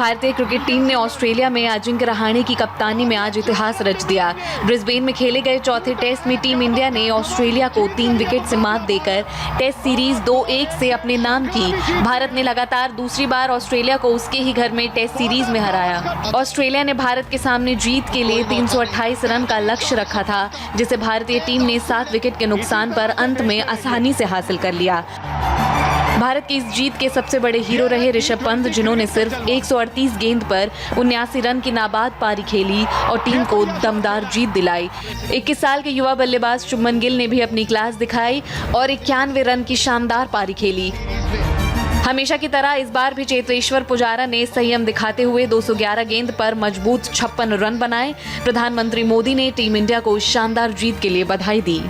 भारतीय cricket team ने Australia में अजिंक्य रहाणे की कप्तानी में आज इतिहास रच दिया। ब्रिस्बेन में खेले गए चौथे टेस्ट में टीम इंडिया ने ऑस्ट्रेलिया को 3 विकेट से मात देकर टेस्ट सीरीज 2-1 से अपने नाम की। भारत ने लगातार दूसरी बार ऑस्ट्रेलिया को उसके ही घर में टेस्ट सीरीज में हराया। ऑस्ट्रेलिया ने भारत के सामने जीत के लिए 328 रन का लक्ष्य रखा था, जिसे भारतीय टीम ने 7 विकेट के नुकसान पर अंत में आसानी से हासिल कर लिया। भारत की इस जीत के सबसे बड़े हीरो रहे ऋषभ पंत, जिन्होंने सिर्फ 138 गेंद पर 79 रन की नाबाद पारी खेली और टीम को दमदार जीत दिलाई। 21 साल के युवा बल्लेबाज शुभमन गिल ने भी अपनी क्लास दिखाई और 91 रन की शानदार पारी खेली। हमेशा की तरह इस बार भी चेतेश्वर पुजारा ने संयम दिखाते हुए 211 गेंद पर मजबूत 56 रन बनाए। प्रधानमंत्री मोदी ने टीम इंडिया को इस शानदार जीत के लिए बधाई दी।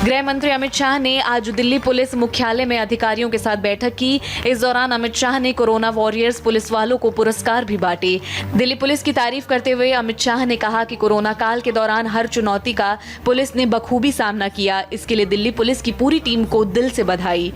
गृह मंत्री अमित शाह ने आज दिल्ली पुलिस मुख्यालय में अधिकारियों के साथ बैठक की। इस दौरान अमित शाह ने कोरोना वॉरियर्स पुलिस वालों को पुरस्कार भी बांटे। दिल्ली पुलिस की तारीफ करते हुए अमित शाह ने कहा कि कोरोना काल के दौरान हर चुनौती का पुलिस ने बखूबी सामना किया। इसके लिए दिल्ली पुलिस की पूरी टीम को दिल से बधाई।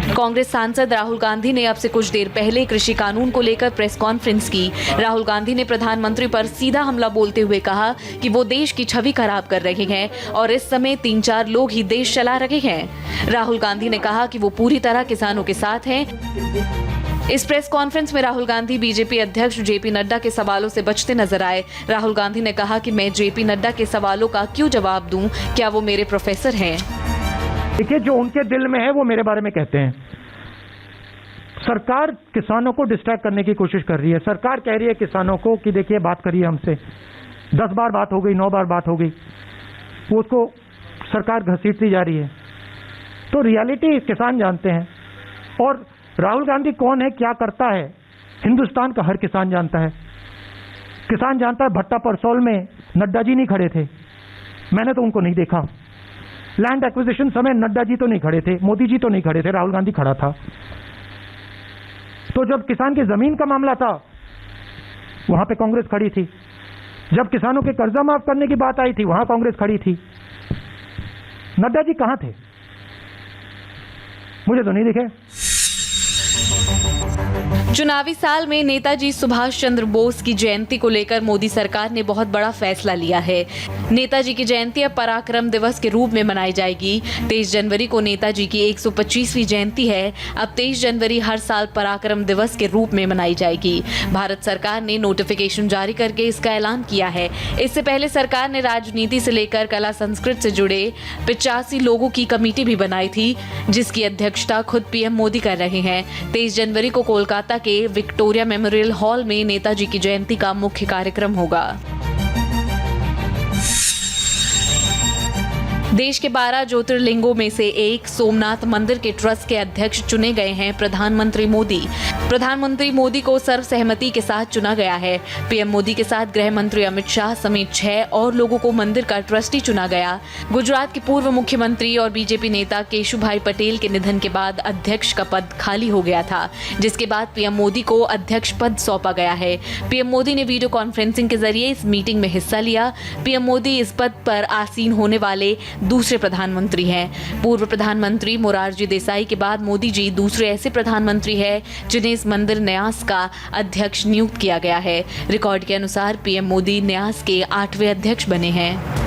कांग्रेस सांसद राहुल गांधी ने अब से कुछ देर पहले कृषि कानून को लेकर प्रेस कॉन्फ्रेंस की। राहुल गांधी ने प्रधानमंत्री पर सीधा हमला बोलते हुए कहा कि वो देश की छवि खराब कर रहे हैं और इस समय 3-4 लोग ही देश चला रहे हैं। राहुल गांधी ने कहा कि वो पूरी तरह किसानों के साथ हैं। इस प्रेस कॉन्फ्रेंस में राहुल गांधी बीजेपी अध्यक्ष जेपी नड्डा के सवालों से बचते नजर आए। राहुल गांधी ने कहा कि मैं जेपी नड्डा के सवालों का क्यों जवाब दूं, क्या वो मेरे प्रोफेसर हैं? देखिए, जो उनके दिल में है वो मेरे बारे में कहते हैं। सरकार किसानों को डिस्ट्रैक्ट करने की कोशिश कर रही है। सरकार कह रही है किसानों को कि देखिए, बात करिए हमसे। 10 बार बात हो गई, 9 बार बात हो गई, वो उसको सरकार घसीटती जा रही है। तो रियलिटी किसान जानते हैं। और राहुल गांधी कौन है, क्या करता है, हिंदुस्तान का हर किसान जानता है। किसान जानता है भट्टा परसौल में नड्डा जी नहीं खड़े थे, मैंने तो उनको नहीं देखा। लैंड एक्विजिशन समय नड्डा जी तो नहीं खड़े थे, मोदी जी तो नहीं खड़े थे, राहुल गांधी खड़ा था। तो जब किसान की जमीन का मामला था, वहां पे कांग्रेस खड़ी थी। जब किसानों के कर्जा माफ करने की बात आई थी, वहां कांग्रेस खड़ी थी। नड्डा जी कहां थे? मुझे तो नहीं दिखे। चुनावी साल में नेताजी सुभाष चंद्र बोस की जयंती को लेकर मोदी सरकार ने बहुत बड़ा फैसला लिया है। नेताजी की जयंती अब पराक्रम दिवस के रूप में मनाई जाएगी। 23 जनवरी को नेताजी की 125वीं जयंती है। अब 23 जनवरी हर साल पराक्रम दिवस के रूप में मनाई जाएगी। भारत सरकार ने नोटिफिकेशन जारी करके इसका ऐलान किया है। इससे पहले सरकार ने राजनीति से लेकर कला संस्कृति से जुड़े 85 लोगों की कमेटी भी बनाई थी, जिसकी अध्यक्षता खुद पीएम मोदी कर रहे हैं। 23 जनवरी को कोलकाता के विक्टोरिया मेमोरियल हॉल में नेताजी की जयंती का मुख्य कार्यक्रम होगा। देश के 12 ज्योतिर्लिंगों में से एक सोमनाथ मंदिर के ट्रस्ट के अध्यक्ष चुने गए हैं प्रधानमंत्री मोदी। प्रधानमंत्री मोदी को सर्वसहमति के साथ चुना गया है। पीएम मोदी के साथ गृह मंत्री अमित शाह समेत 6 और लोगों को मंदिर का ट्रस्टी चुना गया। गुजरात के पूर्व मुख्यमंत्री और बीजेपी नेता केशुभाई पटेल के निधन के बाद अध्यक्ष का पद खाली हो गया था, जिसके बाद पीएम मोदी को अध्यक्ष पद सौंपा गया है। पीएम मोदी ने वीडियो कॉन्फ्रेंसिंग के जरिए इस मीटिंग में हिस्सा लिया। पीएम मोदी इस पद पर आसीन होने वाले दूसरे प्रधानमंत्री हैं। पूर्व प्रधानमंत्री मोरारजी देसाई के बाद मोदी जी दूसरे ऐसे प्रधानमंत्री हैं जिन्हें इस मंदिर न्यास का अध्यक्ष नियुक्त किया गया है। रिकॉर्ड के अनुसार पीएम मोदी न्यास के 8वें अध्यक्ष बने हैं।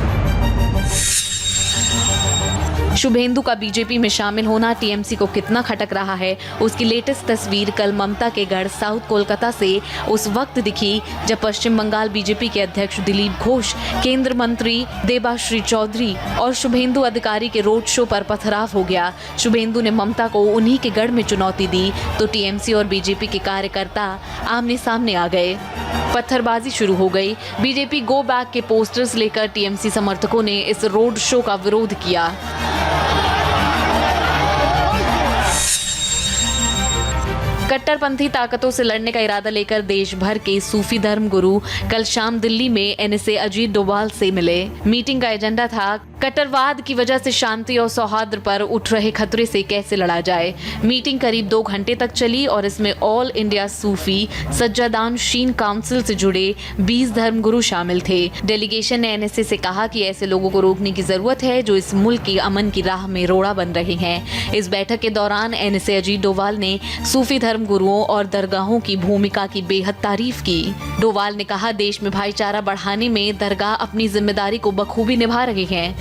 शुभेंदु का बीजेपी में शामिल होना टीएमसी को कितना खटक रहा है, उसकी लेटेस्ट तस्वीर कल ममता के गढ़ साउथ कोलकाता से उस वक्त दिखी जब पश्चिम बंगाल बीजेपी के अध्यक्ष दिलीप घोष, केंद्र मंत्री देबाश्री चौधरी और शुभेंदु अधिकारी के रोड शो पर पथराव हो गया। शुभेंदु ने ममता को उन्हीं के गढ़ में चुनौती दी तो टीएमसी और बीजेपी के कार्यकर्ता आमने सामने आ गए। पत्थरबाजी शुरू हो गई। बीजेपी गो बैक के पोस्टर्स लेकर टीएमसी समर्थकों ने इस रोड शो का विरोध किया। कट्टरपंथी ताकतों से लड़ने का इरादा लेकर देश भर के सूफी धर्म गुरु कल शाम दिल्ली में एनएसए अजीत डोभाल से मिले। मीटिंग का एजेंडा था कट्टरवाद की वजह से शांति और सौहार्द पर उठ रहे खतरे से कैसे लड़ा जाए। मीटिंग करीब 2 घंटे तक चली और इसमें ऑल इंडिया सूफी सज्जादान शीन काउंसिल से जुड़े 20 धर्मगुरु शामिल थे। डेलीगेशन ने एनएसए से कहा कि ऐसे लोगों को रोकने की जरूरत है जो इस मुल्क की अमन की राह में रोड़ा बन रहे हैं। इस बैठक के दौरान एनएसए अजीत डोभाल ने सूफी धर्मगुरुओं और दरगाहों की भूमिका की बेहद तारीफ की। डोभाल ने कहा, देश में भाईचारा बढ़ाने में दरगाह अपनी जिम्मेदारी को बखूबी निभा रहे हैं।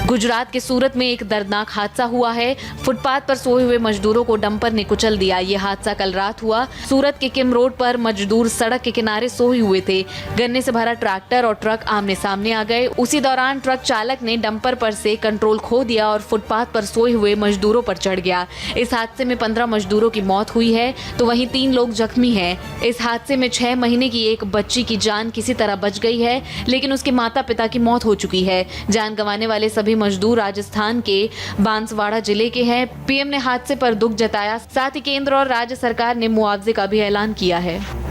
गुजरात के सूरत में एक दर्दनाक हादसा हुआ है। फुटपाथ पर सोए हुए मजदूरों को डंपर ने कुचल दिया। ये हादसा कल रात हुआ। सूरत के किम रोड पर मजदूर सड़क के किनारे सोए हुए थे। गन्ने से भरा ट्रैक्टर और ट्रक आमने सामने आ गए। उसी दौरान ट्रक चालक ने डंपर पर से कंट्रोल खो दिया और फुटपाथ पर सोए हुए मजदूरों पर चढ़ गया। इस हादसे में 15 मजदूरों की मौत हुई है तो वहीं 3 लोग जख्मी हैं। इस हादसे में 6 महीने की एक बच्ची की जान किसी तरह बच गई है, लेकिन उसके माता पिता की मौत हो चुकी है। जान गंवाने वाले सभी मजदूर राजस्थान के बांसवाड़ा जिले के हैं। पीएम ने हादसे पर दुख जताया। साथ ही केंद्र और राज्य सरकार ने मुआवजे का भी ऐलान किया है।